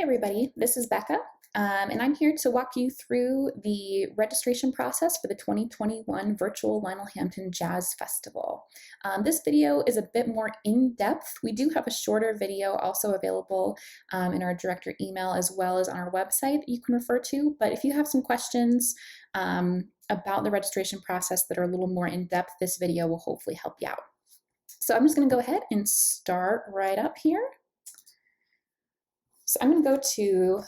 everybody, this is Becca, and I'm here to walk you through the registration process for the 2021 Virtual Lionel Hampton Jazz Festival. This video is a bit more in-depth. We do have a shorter video also available in our director email as well as on our website that you can refer to, but if you have some questions about the registration process that are a little more in-depth, this video will hopefully help you out. So I'm just going to go ahead and start right up here. So I'm going to go to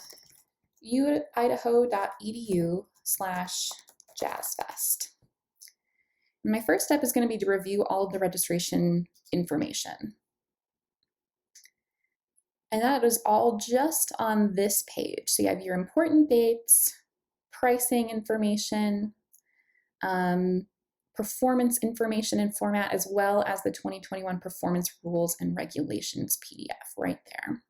uidaho.edu/jazzfest. And my first step is going to be to review all of the registration information. And that is all just on this page. So you have your important dates, pricing information, performance information and format, as well as the 2021 performance rules and regulations PDF right there.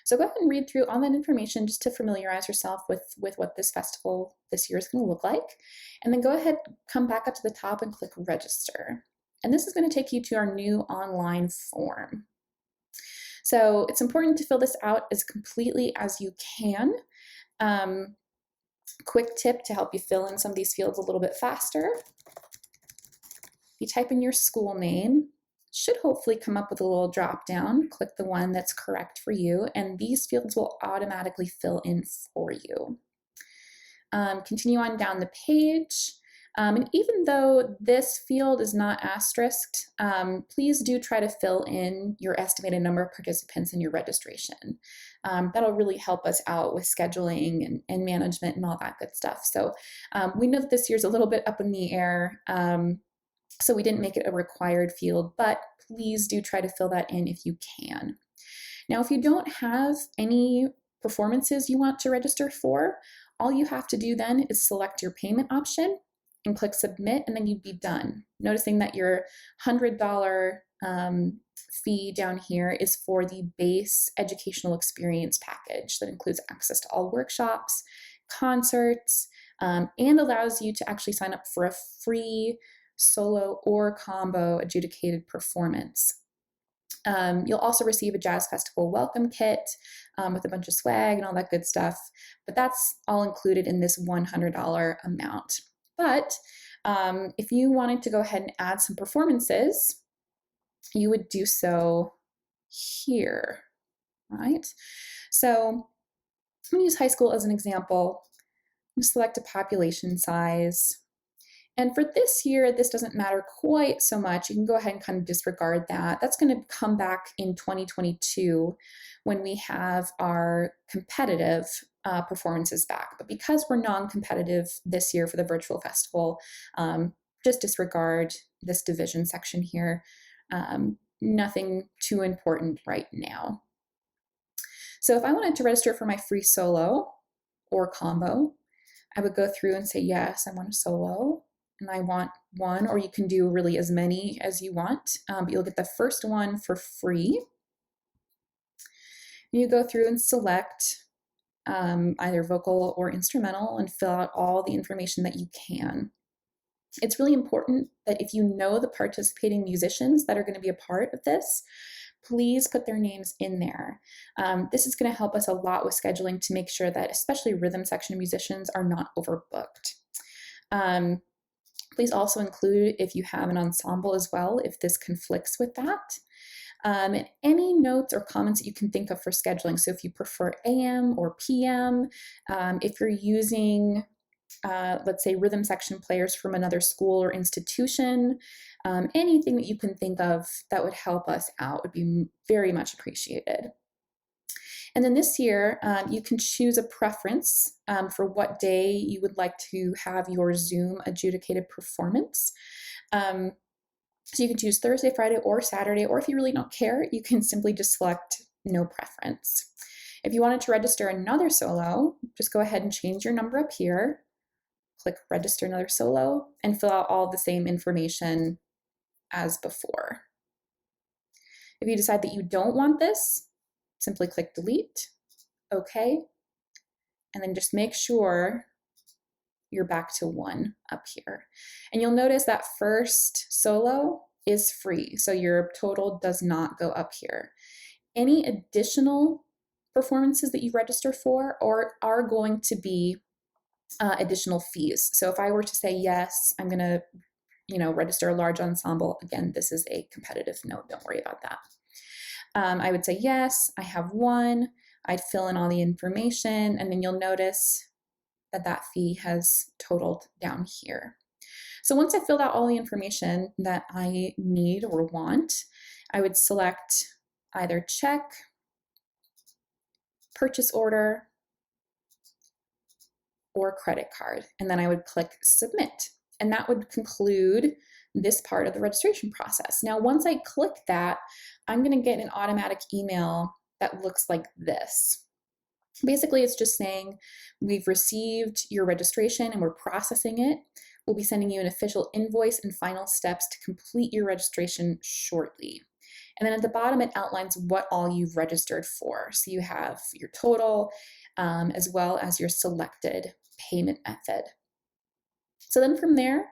So go ahead and read through all that information just to familiarize yourself with what this festival this year is going to look like. And then go ahead, come back up to the top and click register. And this is going to take you to our new online form. So it's important to fill this out as completely as you can. Quick tip to help you fill in some of these fields a little bit faster. You type in your school name. Should hopefully come up with a little drop down. Click the one that's correct for you, and these fields will automatically fill in for you. Continue on down the page. And even though this field is not asterisked, please do try to fill in your estimated number of participants in your registration. That'll really help us out with scheduling and management and all that good stuff. So we know that this year's a little bit up in the air. So we didn't make it a required field, but please do try to fill that in if you can. Now, if you don't have any performances you want to register for, all you have to do then is select your payment option and click submit, and then you'd be done. Noticing that your $100 fee down here is for the base educational experience package that includes access to all workshops, concerts, and allows you to actually sign up for a free solo or combo adjudicated performance. You'll also receive a Jazz Festival welcome kit with a bunch of swag and all that good stuff, but that's all included in this $100 amount. But if you wanted to go ahead and add some performances, you would do so here, right? So I'm going to use high school as an example. I'm going to select a population size. And for this year, this doesn't matter quite so much. You can go ahead and kind of disregard that. That's going to come back in 2022 when we have our competitive performances back. But because we're non-competitive this year for the virtual festival, just disregard this division section here. Nothing too important right now. So if I wanted to register for my free solo or combo, I would go through and say, yes, I want a solo. And I want one, or you can do really as many as you want, but you'll get the first one for free. And you go through and select either vocal or instrumental and fill out all the information that you can. It's really important that if you know the participating musicians that are going to be a part of this, please put their names in there. This is going to help us a lot with scheduling to make sure that especially rhythm section musicians are not overbooked. Please also include if you have an ensemble as well, if this conflicts with that. And any notes or comments that you can think of for scheduling. So if you prefer AM or PM, if you're using, let's say, rhythm section players from another school or institution, anything that you can think of that would help us out would be very much appreciated. And then this year, you can choose a preference for what day you would like to have your Zoom adjudicated performance. So you can choose Thursday, Friday, or Saturday, or if you really don't care, you can simply just select no preference. If you wanted to register another solo, just go ahead and change your number up here, click register another solo, and fill out all the same information as before. If you decide that you don't want this, simply click delete, okay, and then just make sure you're back to one up here. And you'll notice that first solo is free, so your total does not go up here. Any additional performances that you register for, or are going to be additional fees. So if I were to say, yes, I'm going to, register a large ensemble, again, this is a competitive note. Don't worry about that. I would say, yes, I have one. I'd fill in all the information, and then you'll notice that that fee has totaled down here. So once I filled out all the information that I need or want, I would select either check, purchase order, or credit card, and then I would click submit. And that would conclude this part of the registration process. Now, once I click that, I'm going to get an automatic email that looks like this. Basically, it's just saying, we've received your registration and we're processing it. We'll be sending you an official invoice and final steps to complete your registration shortly. And then at the bottom, it outlines what all you've registered for. So you have your total, as well as your selected payment method. So then from there,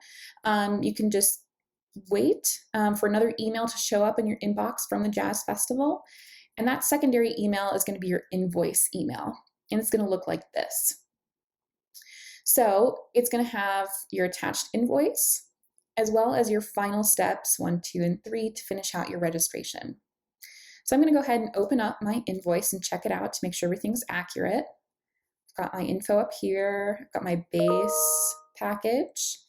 you can just wait for another email to show up in your inbox from the Jazz Festival. And that secondary email is going to be your invoice email. And it's going to look like this. So it's going to have your attached invoice, as well as your final steps 1, 2, and 3 to finish out your registration. So I'm going to go ahead and open up my invoice and check it out to make sure everything's accurate. I've got my info up here. I've got my base package.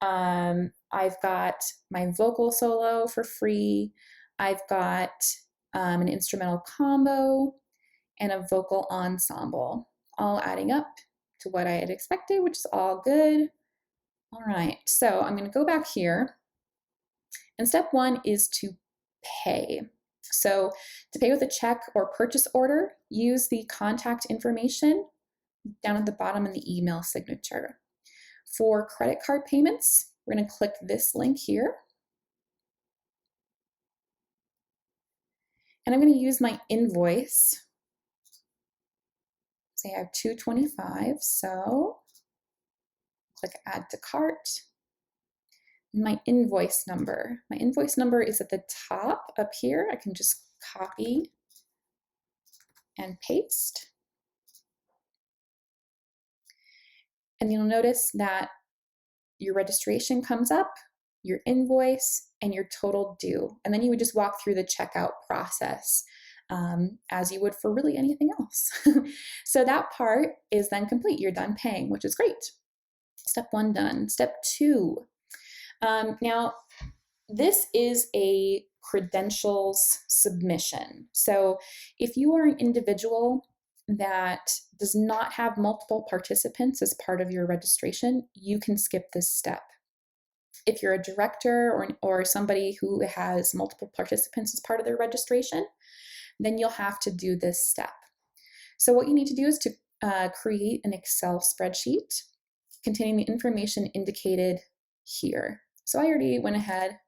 I've got my vocal solo for free. I've got an instrumental combo and a vocal ensemble, all adding up to what I had expected, which is all good. All right, so I'm going to go back here, and step 1 is to pay. So to pay with a check or purchase order, use the contact information down at the bottom in the email signature. For credit card payments, we're going to click this link here. And I'm going to use my invoice. Say I have $225, so click add to cart. My invoice number. My invoice number is at the top up here. I can just copy and paste. And you'll notice that your registration comes up, your invoice, and your total due. And then you would just walk through the checkout process as you would for really anything else. So that part is then complete. You're done paying, which is great. Step 1 done. Step 2. Now, this is a credentials submission. So if you are an individual that does not have multiple participants as part of your registration, you can skip this step. If you're a director or somebody who has multiple participants as part of their registration, then you'll have to do this step. So what you need to do is to create an Excel spreadsheet containing the information indicated here. So I already went ahead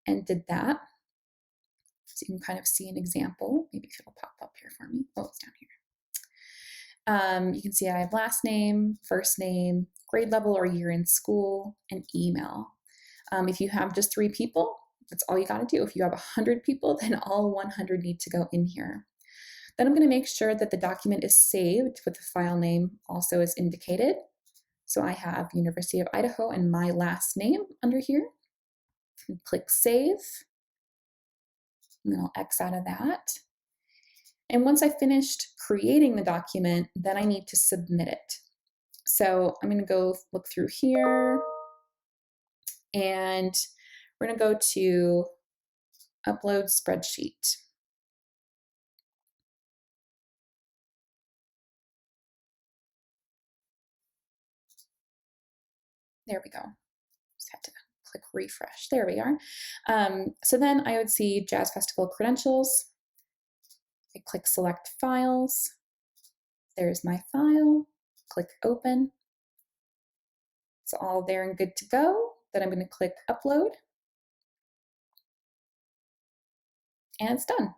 and did that. So you can kind of see an example. Maybe it'll pop up here for me. Oh, it's down here. You can see I have last name, first name, grade level or year in school, and email. If you have just 3 people, that's all you got to do. If you have 100 people, then all 100 need to go in here. Then I'm going to make sure that the document is saved with the file name also as indicated. So I have University of Idaho and my last name under here. And click save. And then I'll X out of that. And once I finished creating the document, then I need to submit it. So I'm going to go look through here, and we're going to go to upload spreadsheet. There we go. Just had to click refresh. There we are. So then I would see Jazz Festival credentials. I click select files. There's my file. Click open. It's all there and good to go. Then I'm going to click upload. And it's done.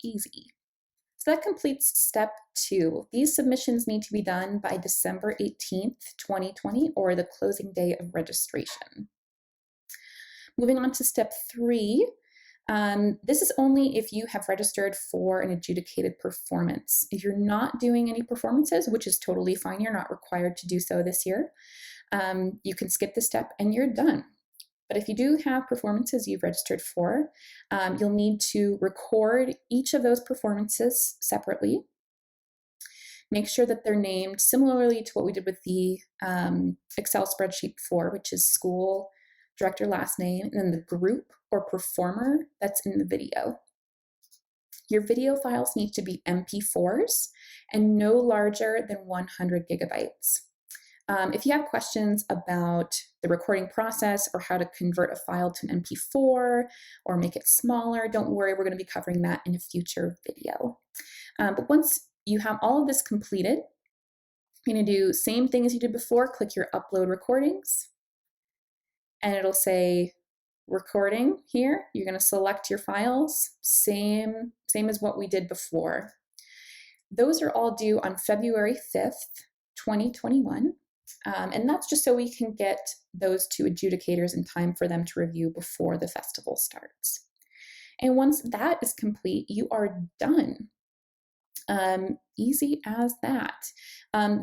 Easy. So that completes step 2. These submissions need to be done by December 18th, 2020, or the closing day of registration. Moving on to step 3, This is only if you have registered for an adjudicated performance. If you're not doing any performances, which is totally fine, you're not required to do so this year, you can skip this step and you're done. But if you do have performances you've registered for, you'll need to record each of those performances separately. Make sure that they're named similarly to what we did with the Excel spreadsheet before, which is school, director last name, and then the group or performer that's in the video. Your video files need to be MP4s and no larger than 100 gigabytes. If you have questions about the recording process or how to convert a file to an MP4 or make it smaller, don't worry, we're going to be covering that in a future video. But once you have all of this completed, you're going to do same thing as you did before, click your upload recordings, and it'll say recording here. You're going to select your files, same as what we did before. Those are all due on February 5th, 2021. And that's just so we can get those to adjudicators in time for them to review before the festival starts. And once that is complete, you are done. Easy as that.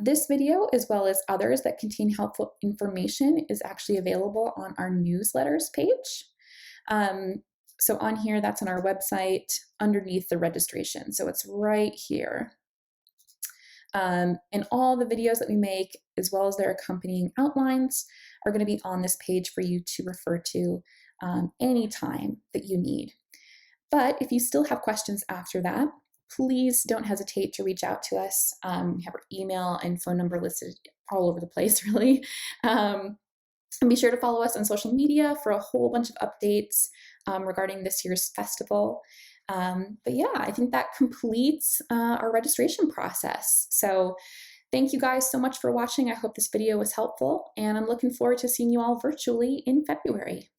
This video, as well as others that contain helpful information, is actually available on our newsletters page. So on here, that's on our website underneath the registration. So it's right here. And all the videos that we make, as well as their accompanying outlines, are going to be on this page for you to refer to anytime that you need. But if you still have questions after that, please don't hesitate to reach out to us. We have our email and phone number listed all over the place, really. And be sure to follow us on social media for a whole bunch of updates regarding this year's festival. But yeah, I think that completes our registration process. So thank you guys so much for watching. I hope this video was helpful, and I'm looking forward to seeing you all virtually in February.